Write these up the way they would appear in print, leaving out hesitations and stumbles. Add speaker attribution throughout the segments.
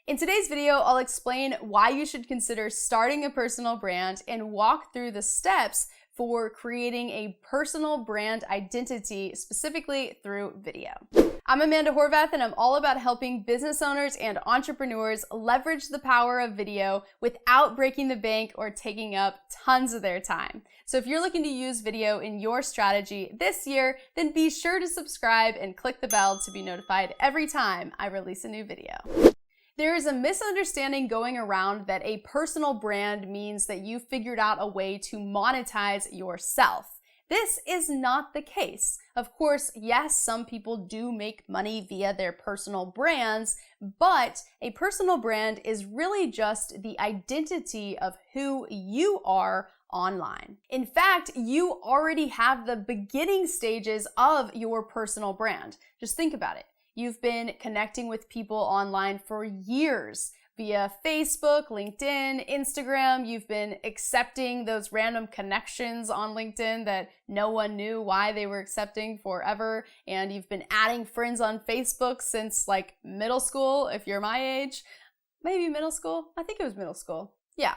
Speaker 1: In today's video, I'll explain why you should consider starting a personal brand and walk through the steps for creating a personal brand identity, specifically through video. I'm Amanda Horvath, and I'm all about helping business owners and entrepreneurs leverage the power of video without breaking the bank or taking up tons of their time. So if you're looking to use video in your strategy this year, then be sure to subscribe and click the bell to be notified every time I release a new video. There is a misunderstanding going around that a personal brand means that you figured out a way to monetize yourself. This is not the case. Of course, yes, some people do make money via their personal brands, but a personal brand is really just the identity of who you are online. In fact, you already have the beginning stages of your personal brand. Just think about it. You've been connecting with people online for years via Facebook, LinkedIn, Instagram. You've been accepting those random connections on LinkedIn that no one knew why they were accepting forever. And you've been adding friends on Facebook since like middle school, if you're my age. Maybe middle school. I think it was middle school. Yeah.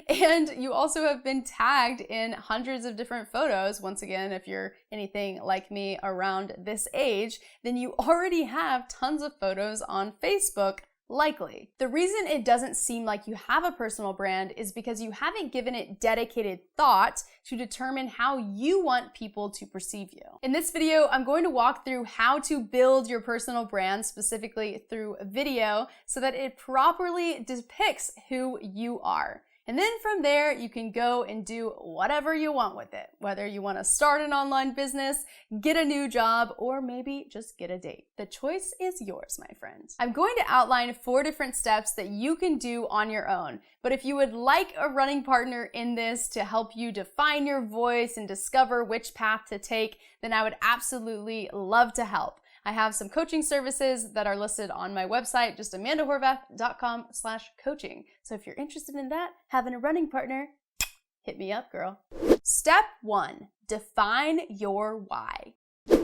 Speaker 1: And you also have been tagged in hundreds of different photos. Once again, if you're anything like me around this age, then you already have tons of photos on Facebook, likely. The reason it doesn't seem like you have a personal brand is because you haven't given it dedicated thought to determine how you want people to perceive you. In this video, I'm going to walk through how to build your personal brand, specifically through video, so that it properly depicts who you are. And then from there, you can go and do whatever you want with it. Whether you want to start an online business, get a new job, or maybe just get a date. The choice is yours, my friend. I'm going to outline 4 different steps that you can do on your own. But if you would like a running partner in this to help you define your voice and discover which path to take, then I would absolutely love to help. I have some coaching services that are listed on my website, just amandahorvath.com/coaching. So if you're interested in that, having a running partner, hit me up, girl. Step 1, define your why.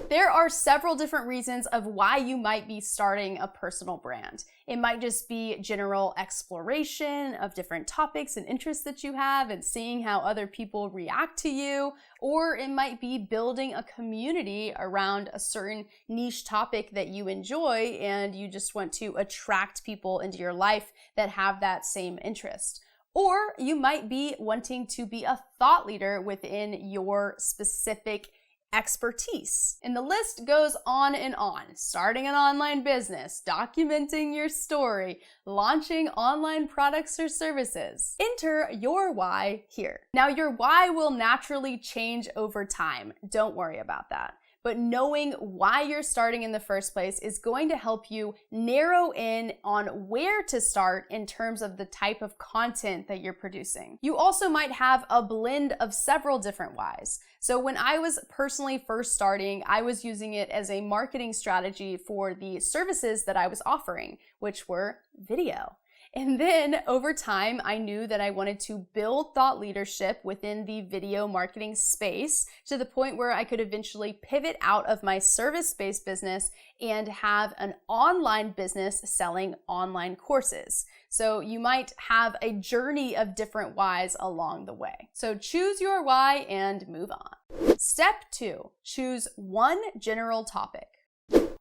Speaker 1: There are several different reasons of why you might be starting a personal brand. It might just be general exploration of different topics and interests that you have and seeing how other people react to you, or it might be building a community around a certain niche topic that you enjoy and you just want to attract people into your life that have that same interest. Or you might be wanting to be a thought leader within your specific expertise. And the list goes on and on. Starting an online business, documenting your story, launching online products or services. Enter your why here. Now, your why will naturally change over time. Don't worry about that. But knowing why you're starting in the first place is going to help you narrow in on where to start in terms of the type of content that you're producing. You also might have a blend of several different whys. So when I was personally first starting, I was using it as a marketing strategy for the services that I was offering, which were video. And then over time, I knew that I wanted to build thought leadership within the video marketing space to the point where I could eventually pivot out of my service-based business and have an online business selling online courses. So you might have a journey of different whys along the way. So choose your why and move on. Step 2, choose one general topic.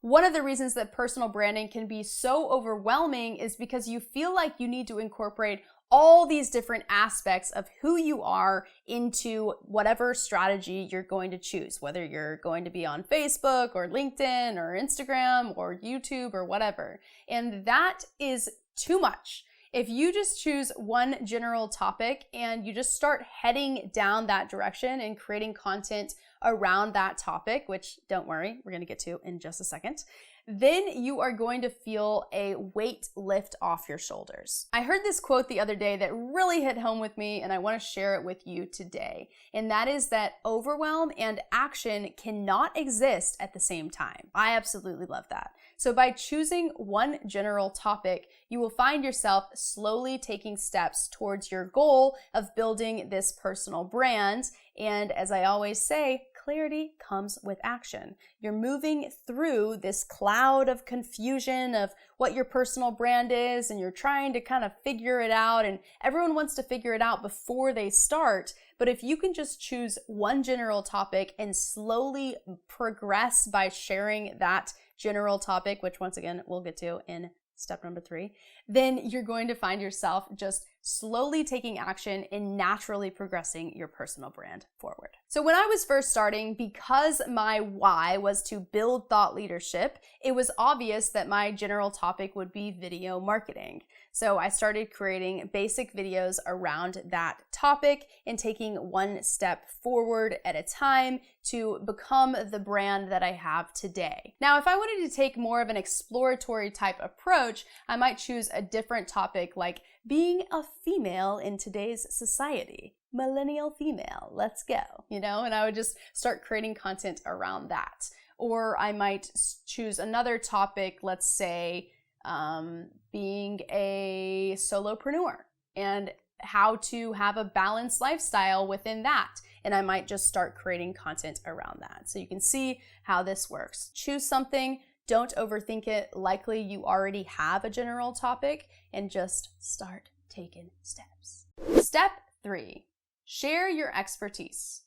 Speaker 1: One of the reasons that personal branding can be so overwhelming is because you feel like you need to incorporate all these different aspects of who you are into whatever strategy you're going to choose, whether you're going to be on Facebook or LinkedIn or Instagram or YouTube or whatever. And that is too much. If you just choose one general topic and you just start heading down that direction and creating content around that topic, which don't worry, we're going to get to in just a second, then you are going to feel a weight lift off your shoulders. I heard this quote the other day that really hit home with me, and I want to share it with you today. And that is that overwhelm and action cannot exist at the same time. I absolutely love that. So by choosing one general topic, you will find yourself slowly taking steps towards your goal of building this personal brand. And as I always say, clarity comes with action. You're moving through this cloud of confusion of what your personal brand is, and you're trying to kind of figure it out, and everyone wants to figure it out before they start. But if you can just choose one general topic and slowly progress by sharing that general topic, which once again, we'll get to in step number 3, then you're going to find yourself just slowly taking action and naturally progressing your personal brand forward. So when I was first starting, because my why was to build thought leadership, it was obvious that my general topic would be video marketing. So I started creating basic videos around that topic and taking one step forward at a time to become the brand that I have today. Now, if I wanted to take more of an exploratory type approach, I might choose a different topic like being a female in today's society. Millennial female, let's go, and I would just start creating content around that. Or I might choose another topic, let's say, being a solopreneur and how to have a balanced lifestyle within that. And I might just start creating content around that. So you can see how this works. Choose something, don't overthink it. Likely you already have a general topic, and just start taking steps. Step 3, share your expertise.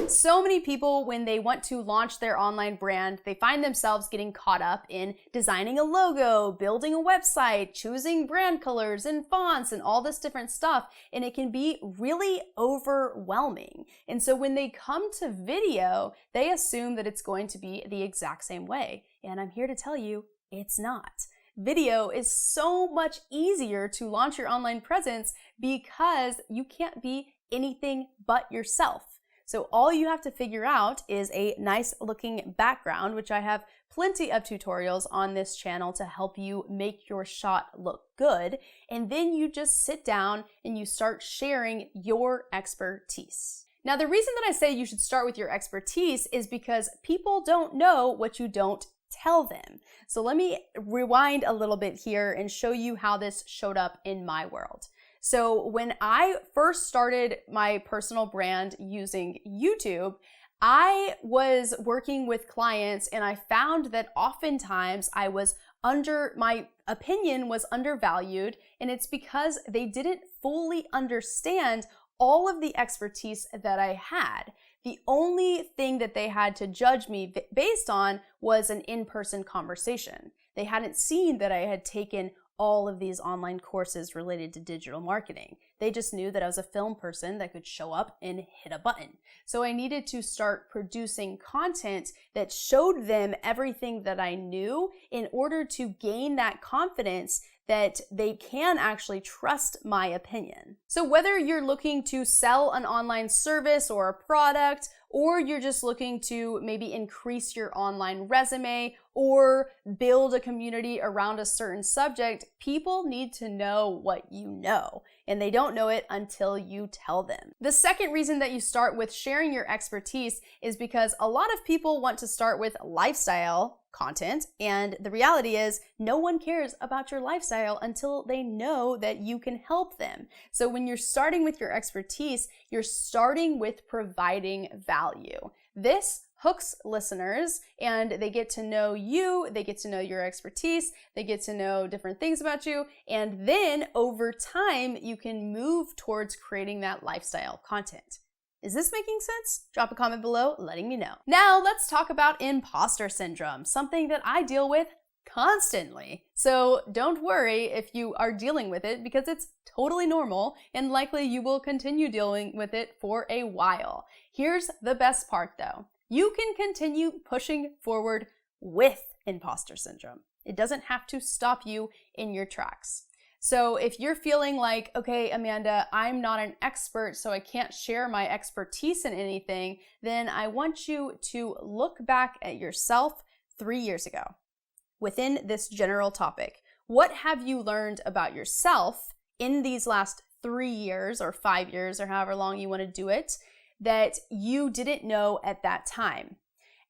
Speaker 1: So many people, when they want to launch their online brand, they find themselves getting caught up in designing a logo, building a website, choosing brand colors and fonts and all this different stuff, and it can be really overwhelming. And so when they come to video, they assume that it's going to be the exact same way. And I'm here to tell you, it's not. Video is so much easier to launch your online presence because you can't be anything but yourself. So all you have to figure out is a nice looking background, which I have plenty of tutorials on this channel to help you make your shot look good. And then you just sit down and you start sharing your expertise. Now, the reason that I say you should start with your expertise is because people don't know what you don't tell them. So let me rewind a little bit here and show you how this showed up in my world. So when I first started my personal brand using YouTube, I was working with clients and I found that oftentimes my opinion was undervalued, and it's because they didn't fully understand all of the expertise that I had. The only thing that they had to judge me based on was an in-person conversation. They hadn't seen that I had taken all of these online courses related to digital marketing. They just knew that I was a film person that could show up and hit a button. So I needed to start producing content that showed them everything that I knew in order to gain that confidence that they can actually trust my opinion. So whether you're looking to sell an online service or a product, or you're just looking to maybe increase your online resume or build a community around a certain subject, people need to know what you know, and they don't know it until you tell them. The second reason that you start with sharing your expertise is because a lot of people want to start with lifestyle content, and the reality is no one cares about your lifestyle until they know that you can help them. So when you're starting with your expertise, you're starting with providing value. This hooks listeners, and they get to know you, they get to know your expertise, they get to know different things about you, and then over time you can move towards creating that lifestyle content. Is this making sense? Drop a comment below letting me know. Now let's talk about imposter syndrome, something that I deal with constantly. So don't worry if you are dealing with it, because it's totally normal and likely you will continue dealing with it for a while. Here's the best part though. You can continue pushing forward with imposter syndrome. It doesn't have to stop you in your tracks. So if you're feeling like, okay, Amanda, I'm not an expert, so I can't share my expertise in anything, then I want you to look back at yourself 3 years ago within this general topic. What have you learned about yourself in these last 3 years or 5 years or however long you want to do it that you didn't know at that time?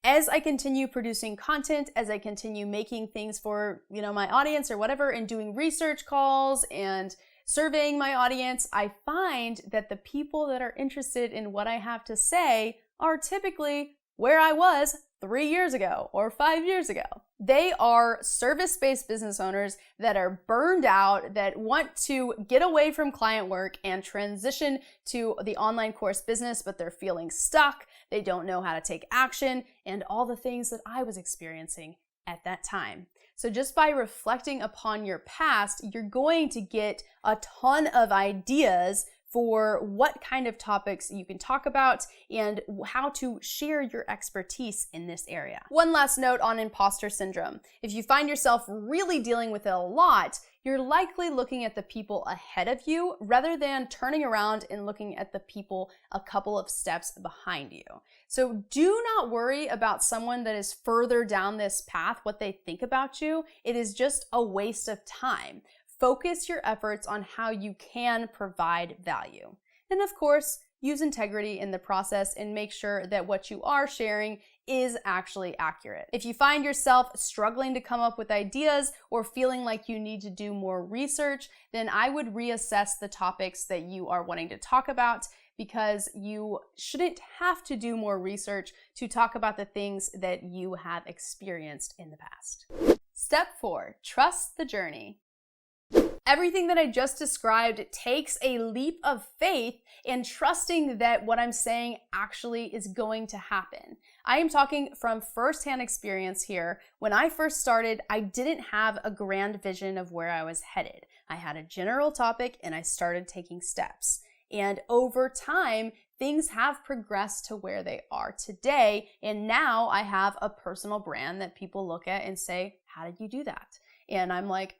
Speaker 1: As I continue producing content, as I continue making things for, my audience or whatever, and doing research calls and surveying my audience, I find that the people that are interested in what I have to say are typically where I was 3 years ago or 5 years ago. They are service-based business owners that are burned out, that want to get away from client work and transition to the online course business, but they're feeling stuck, they don't know how to take action, and all the things that I was experiencing at that time. So just by reflecting upon your past, you're going to get a ton of ideas for what kind of topics you can talk about and how to share your expertise in this area. One last note on imposter syndrome. If you find yourself really dealing with it a lot, you're likely looking at the people ahead of you rather than turning around and looking at the people a couple of steps behind you. So do not worry about someone that is further down this path, what they think about you. It is just a waste of time. Focus your efforts on how you can provide value. And of course, use integrity in the process and make sure that what you are sharing is actually accurate. If you find yourself struggling to come up with ideas or feeling like you need to do more research, then I would reassess the topics that you are wanting to talk about, because you shouldn't have to do more research to talk about the things that you have experienced in the past. Step 4, trust the journey. Everything that I just described takes a leap of faith and trusting that what I'm saying actually is going to happen. I am talking from firsthand experience here. When I first started, I didn't have a grand vision of where I was headed. I had a general topic and I started taking steps. And over time, things have progressed to where they are today. And now I have a personal brand that people look at and say, how did you do that? And I'm like,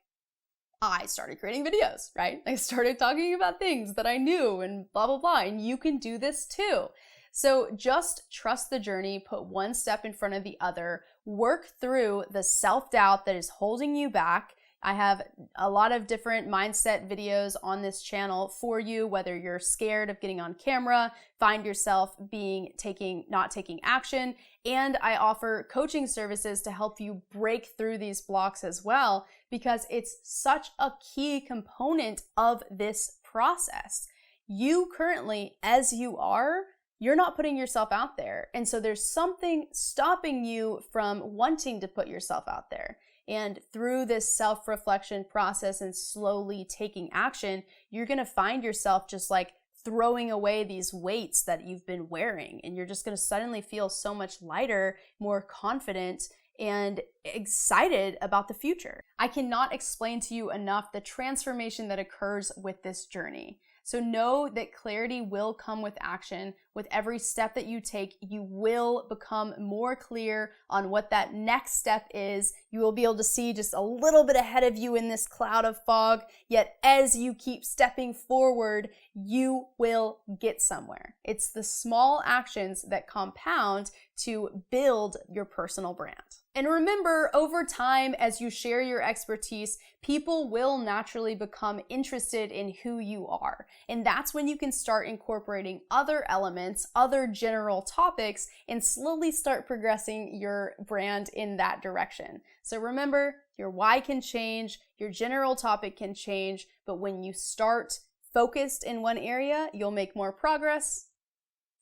Speaker 1: I started creating videos, right? I started talking about things that I knew and blah, blah, blah. And you can do this too. So just trust the journey, put one step in front of the other, work through the self-doubt that is holding you back. I have a lot of different mindset videos on this channel for you, whether you're scared of getting on camera, find yourself not taking action, and I offer coaching services to help you break through these blocks as well, because it's such a key component of this process. You currently, as you are, you're not putting yourself out there. And so there's something stopping you from wanting to put yourself out there. And through this self-reflection process and slowly taking action, you're gonna find yourself just like throwing away these weights that you've been wearing. And you're just gonna suddenly feel so much lighter, more confident, and excited about the future. I cannot explain to you enough the transformation that occurs with this journey. So know that clarity will come with action. With every step that you take, you will become more clear on what that next step is. You will be able to see just a little bit ahead of you in this cloud of fog, yet as you keep stepping forward, you will get somewhere. It's the small actions that compound to build your personal brand. And remember, over time, as you share your expertise, people will naturally become interested in who you are. And that's when you can start incorporating other elements, other general topics, and slowly start progressing your brand in that direction. So remember, your why can change, your general topic can change, but when you start focused in one area, you'll make more progress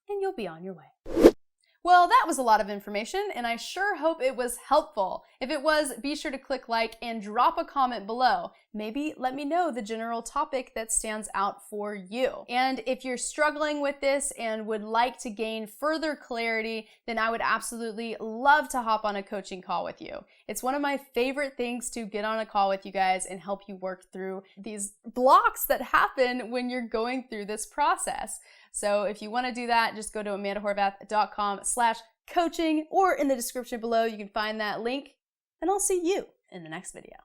Speaker 1: and you'll be on your way. Well, that was a lot of information, and I sure hope it was helpful. If it was, be sure to click like and drop a comment below. Maybe let me know the general topic that stands out for you. And if you're struggling with this and would like to gain further clarity, then I would absolutely love to hop on a coaching call with you. It's one of my favorite things to get on a call with you guys and help you work through these blocks that happen when you're going through this process. So if you want to do that, just go to amandahorvath.com/coaching, or in the description below, you can find that link, and I'll see you in the next video.